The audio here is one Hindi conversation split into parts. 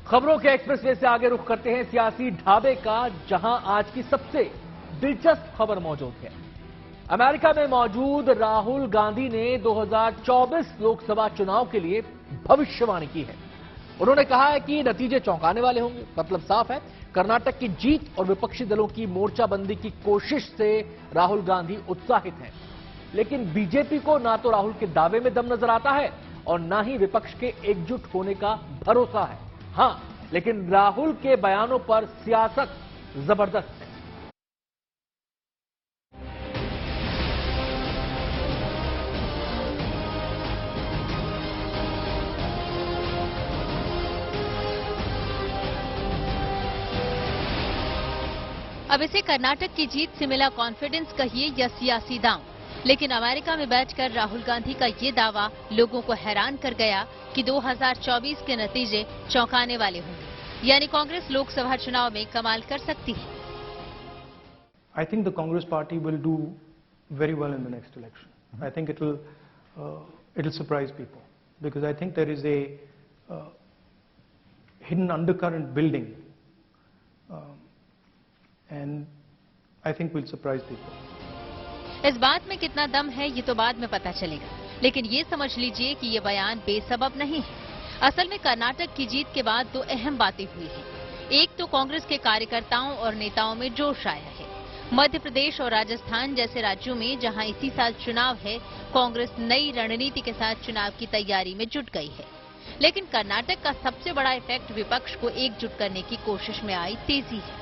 खबरों के एक्सप्रेसवे से आगे रुख करते हैं सियासी ढाबे का, जहां आज की सबसे दिलचस्प खबर मौजूद है। अमेरिका में मौजूद राहुल गांधी ने 2024 लोकसभा चुनाव के लिए भविष्यवाणी की है। उन्होंने कहा है कि नतीजे चौंकाने वाले होंगे। मतलब साफ है, कर्नाटक की जीत और विपक्षी दलों की मोर्चाबंदी की कोशिश से राहुल गांधी उत्साहित हैं। लेकिन बीजेपी को ना तो राहुल के दावे में दम नजर आता है और ना ही विपक्ष के एकजुट होने का भरोसा है। हां, लेकिन राहुल के बयानों पर सियासत जबरदस्त है। अब इसे कर्नाटक की जीत से मिला कॉन्फिडेंस कहिए या सियासी दांव, लेकिन अमेरिका में बैठकर राहुल गांधी का ये दावा लोगों को हैरान कर गया कि 2024 के नतीजे चौंकाने वाले होंगे, यानी कांग्रेस लोकसभा चुनाव में कमाल कर सकती है। I think the Congress party will do very well in the next election. I think it'll surprise people because I think there is a hidden undercurrent building, and I think we'll surprise people. इस बात में कितना दम है ये तो बाद में पता चलेगा, लेकिन ये समझ लीजिए कि ये बयान बेसबब नहीं है। असल में कर्नाटक की जीत के बाद दो अहम बातें हुई हैं। एक तो कांग्रेस के कार्यकर्ताओं और नेताओं में जोश आया है। मध्य प्रदेश और राजस्थान जैसे राज्यों में जहां इसी साल चुनाव है, कांग्रेस नई रणनीति के साथ चुनाव की तैयारी में जुट गई है। लेकिन कर्नाटक का सबसे बड़ा इफेक्ट विपक्ष को एकजुट करने की कोशिश में आई तेजी है।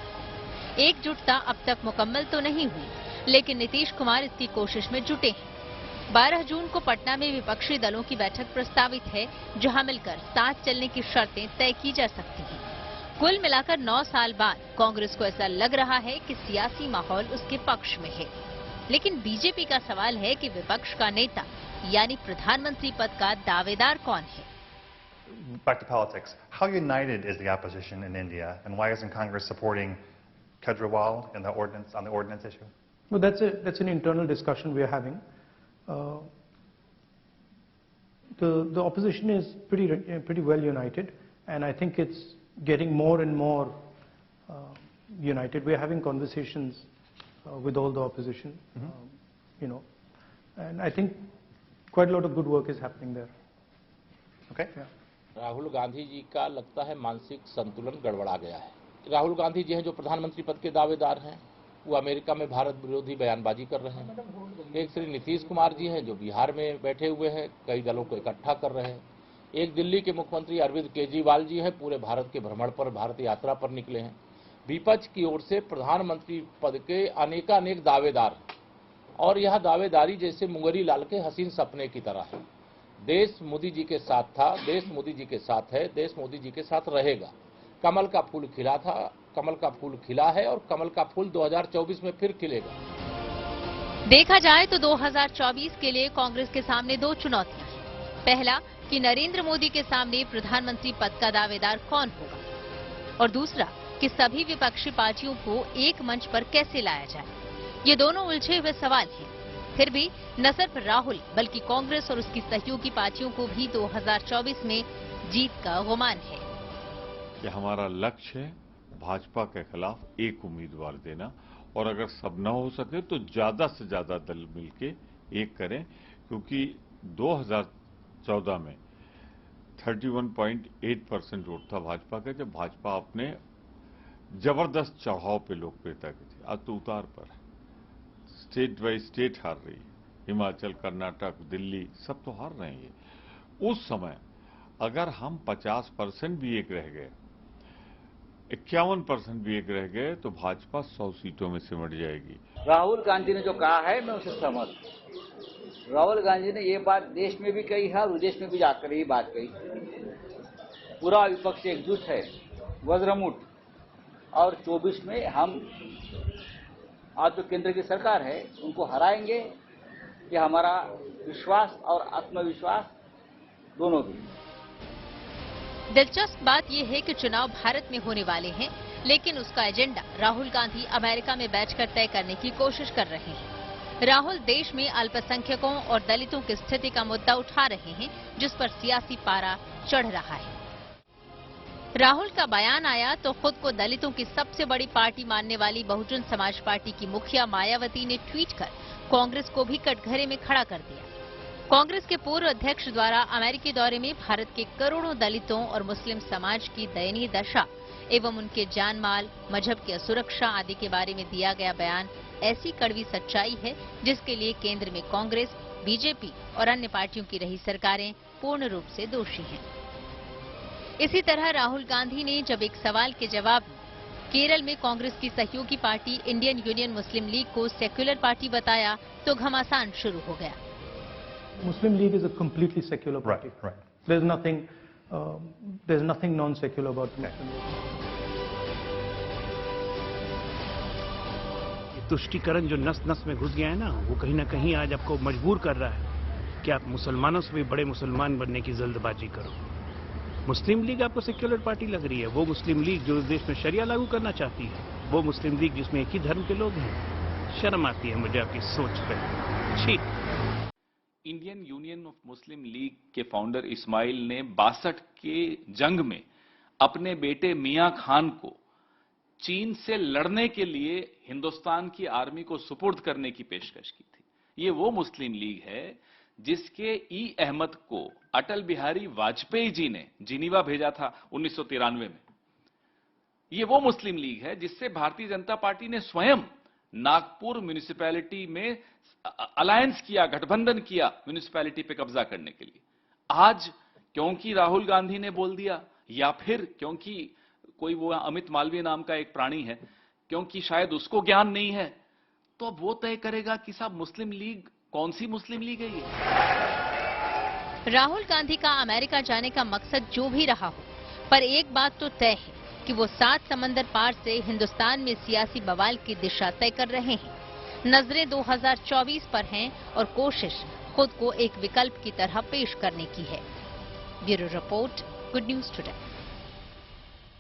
एकजुटता अब तक मुकम्मल तो नहीं हुई, लेकिन नीतीश कुमार इसकी कोशिश में जुटे हैं। 12 जून को पटना में विपक्षी दलों की बैठक प्रस्तावित है, जहां मिलकर साथ चलने की शर्तें तय की जा सकती हैं। कुल मिलाकर 9 साल बाद कांग्रेस को ऐसा लग रहा है कि सियासी माहौल उसके पक्ष में है। लेकिन बीजेपी का सवाल है कि विपक्ष का नेता यानी प्रधानमंत्री पद का दावेदार कौन है। Back to politics. How united is the opposition in India, and why isn't Congress supporting Kejriwal in the ordinance, on the ordinance issue? Well, that's an internal discussion we are having. The opposition is pretty well united, and I think it's getting more and more united. We are having conversations with all the opposition, and I think quite a lot of good work is happening there. Okay. Yeah. Rahul Gandhi ji का लगता है मानसिक संतुलन गड़बड़ा गया है। राहुल गांधी जी हैं जो प्रधानमंत्री पद के दावेदार हैं, वो अमेरिका में भारत विरोधी बयानबाजी कर रहे हैं। एक श्री नीतीश कुमार जी हैं जो बिहार में बैठे हुए हैं, कई दलों को इकट्ठा कर रहे हैं। एक दिल्ली के मुख्यमंत्री अरविंद केजरीवाल जी हैं, पूरे भारत के भ्रमण पर, भारत यात्रा पर निकले हैं। विपक्ष की ओर से प्रधानमंत्री पद के अनेकानेक दावेदार, और यह दावेदारी जैसे मुंगरी लाल के हसीन सपने की तरह है। देश मोदी जी के साथ था, देश मोदी जी के साथ है, देश मोदी जी के साथ रहेगा। कमल का फूल खिला था, कमल का फूल खिला है और कमल का फूल 2024 में फिर खिलेगा। देखा जाए तो 2024 के लिए कांग्रेस के सामने दो चुनौतियां हैं। पहला कि नरेंद्र मोदी के सामने प्रधानमंत्री पद का दावेदार कौन होगा, और दूसरा कि सभी विपक्षी पार्टियों को एक मंच पर कैसे लाया जाए। ये दोनों उलझे हुए सवाल हैं। फिर भी न सिर्फ राहुल बल्कि कांग्रेस और उसकी सहयोगी पार्टियों को भी 2024 में जीत का गुमान है। कि हमारा लक्ष्य है भाजपा के खिलाफ एक उम्मीदवार देना, और अगर सब न हो सके तो ज्यादा से ज्यादा दल मिलके एक करें, क्योंकि 2014 में 31.8% वोट था भाजपा का, जब भाजपा अपने जबरदस्त चढ़ाव पे लोकप्रियता की थी। आज तो उतार पर है, स्टेट बाई स्टेट हार रही है। हिमाचल, कर्नाटक, दिल्ली सब तो हार रहे हैं। उस समय अगर हम 50% भी एक रह गए, 51% भी एक रह गए, तो भाजपा 100 सीटों में सिमट जाएगी। राहुल गांधी ने जो कहा है मैं उसे सहमत हूं। राहुल गांधी ने ये बात देश में भी कही है और विदेश में भी जाकर यही बात कही। पूरा विपक्ष एकजुट है, वज्रमुठ, और 24 में हम आज जो केंद्र की सरकार है उनको हराएंगे। ये हमारा विश्वास और आत्मविश्वास दोनों भी। दिलचस्प बात यह है कि चुनाव भारत में होने वाले हैं, लेकिन उसका एजेंडा राहुल गांधी अमेरिका में बैठकर तय करने की कोशिश कर रहे हैं। राहुल देश में अल्पसंख्यकों और दलितों की स्थिति का मुद्दा उठा रहे हैं, जिस पर सियासी पारा चढ़ रहा है। राहुल का बयान आया तो खुद को दलितों की सबसे बड़ी पार्टी मानने वाली बहुजन समाज पार्टी की मुखिया मायावती ने ट्वीट कर कांग्रेस को भी कटघरे में खड़ा कर दिया। कांग्रेस के पूर्व अध्यक्ष द्वारा अमेरिकी दौरे में भारत के करोड़ों दलितों और मुस्लिम समाज की दयनीय दशा एवं उनके जान माल, मजहब की असुरक्षा आदि के बारे में दिया गया बयान ऐसी कड़वी सच्चाई है जिसके लिए केंद्र में कांग्रेस, बीजेपी और अन्य पार्टियों की रही सरकारें पूर्ण रूप से दोषी हैं। इसी तरह राहुल गांधी ने जब एक सवाल के जवाब में केरल में कांग्रेस की सहयोगी पार्टी इंडियन यूनियन मुस्लिम लीग को सेक्युलर पार्टी बताया तो घमासान शुरू हो गया। Muslim League is a completely secular party. Right. There's nothing non-secular about Muslim League. तुष्टीकरण जो नस नस में घुस गया है ना, वो कहीं ना कहीं आज आपको मजबूर कर रहा है कि आप मुसलमानों से भी बड़े मुसलमान बनने की जल्दबाजी करो। मुस्लिम लीग आपको सेक्युलर पार्टी लग रही है, वो मुस्लिम लीग जो इस देश में शरिया लागू करना चाहती है, वो मुस्लिम लीग जिसमें एक ही धर्म के लोग हैं। शर्म आती है मुझे आपकी सोच पे। छी। Indian union of Muslim league के फाउंडर इस्माइल ने 62 के जंग में अपने बेटे मियां खान को चीन से लड़ने के लिए हिंदुस्तान की आर्मी को सुपुर्द करने की पेशकश की थी। ये वो मुस्लिम लीग है जिसके ई अहमद को अटल बिहारी वाजपेयी जी ने जिनीवा भेजा था 1993 में। ये वो मुस्लिम लीग है जिससे भारतीय जनता पार्टी ने स्वयं नागपुर म्युनिसिपैलिटी में अलायंस किया, गठबंधन किया म्युनिसिपैलिटी पे कब्जा करने के लिए। आज क्योंकि राहुल गांधी ने बोल दिया, या फिर क्योंकि कोई वो अमित मालवीय नाम का एक प्राणी है, क्योंकि शायद उसको ज्ञान नहीं है, तो अब वो तय करेगा कि साहब मुस्लिम लीग कौन सी मुस्लिम लीग है ये। राहुल गांधी का अमेरिका जाने का मकसद जो भी रहा हो, पर एक बात तो तय है कि वो 7 समंदर पार से हिंदुस्तान में सियासी बवाल की दिशा तय कर रहे हैं। नजरें 2024 पर हैं और कोशिश खुद को एक विकल्प की तरह पेश करने की है। Bureau report, good news today.